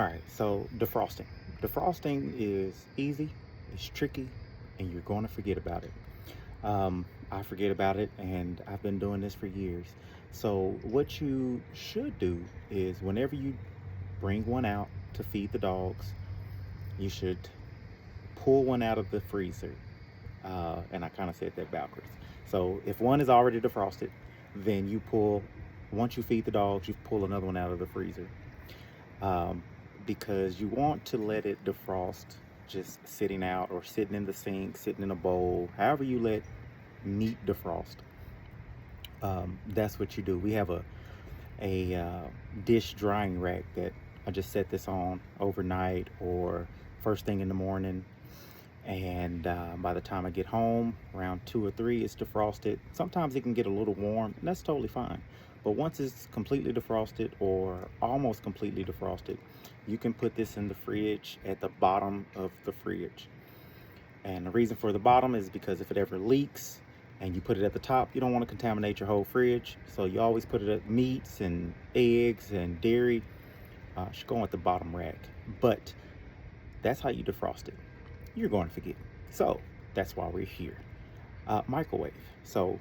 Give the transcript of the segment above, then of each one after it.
All right, so defrosting. Defrosting is easy, it's tricky, and you're going to forget about it. I forget about it, and I've been doing this for years. So, what you should do is whenever you bring one out to feed the dogs, you should pull one out of the freezer. And I kind of said that backwards. So, if one is already defrosted, then once you feed the dogs, you pull another one out of the freezer. um, because you want to let it defrost just sitting out or sitting in the sink, sitting in a bowl, however you let meat defrost. That's what you do. We have a dish drying rack that I just set this on overnight or first thing in the morning. And by the time I get home, around 2 or 3, it's defrosted. Sometimes it can get a little warm, and that's totally fine. But once it's completely defrosted or almost completely defrosted, you can put this in the fridge at the bottom of the fridge. And the reason for the bottom is because if it ever leaks and you put it at the top, you don't want to contaminate your whole fridge. So you always put it at meats and eggs and dairy. Should go at the bottom rack. But that's how you defrost it. You're going to forget. So that's why we're here. Microwave. So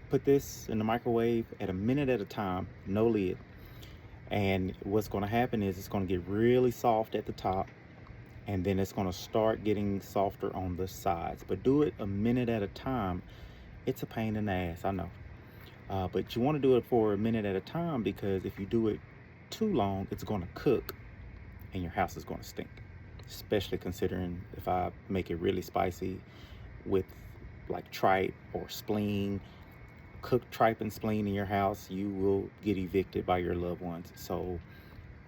put this in the microwave at a minute at a time, no lid. And what's going to happen is it's going to get really soft at the top, and then it's going to start getting softer on the sides. But do it a minute at a time. It's a pain in the ass, I know. But you want to do it for a minute at a time, because if you do it too long, it's going to cook and your house is going to stink. Especially considering if I make it really spicy with like tripe or spleen, cooked tripe and spleen in your house, you will get evicted by your loved ones. So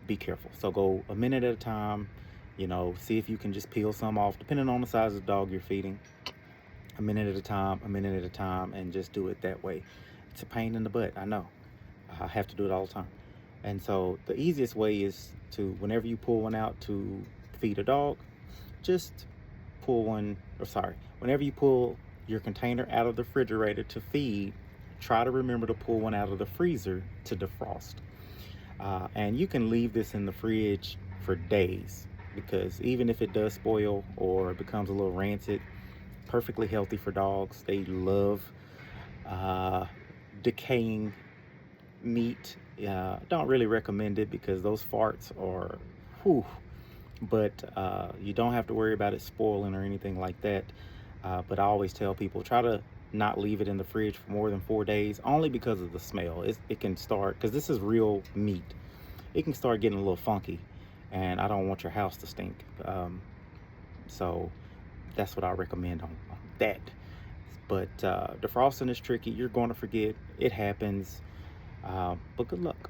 be careful. So go a minute at a time. See if you can just peel some off, depending on the size of the dog you're feeding. A minute at a time, a minute at a time, and just do it that way. It's a pain in the butt, I know. I have to do it all the time. And so the easiest way is to, whenever you pull one out to feed a dog, just whenever you pull your container out of the refrigerator to feed, try to remember to pull one out of the freezer to defrost. And you can leave this in the fridge for days, because even if it does spoil or it becomes a little rancid, perfectly healthy for dogs. They love decaying meat. Don't really recommend it because those farts are, whew. But you don't have to worry about it spoiling or anything like that. But I always tell people, try to not leave it in the fridge for more than 4 days, only because of the smell. It can start, because this is real meat, it can start getting a little funky, and I don't want your house to stink. So that's what I recommend on that. But defrosting is tricky. You're going to forget. It happens. But good luck.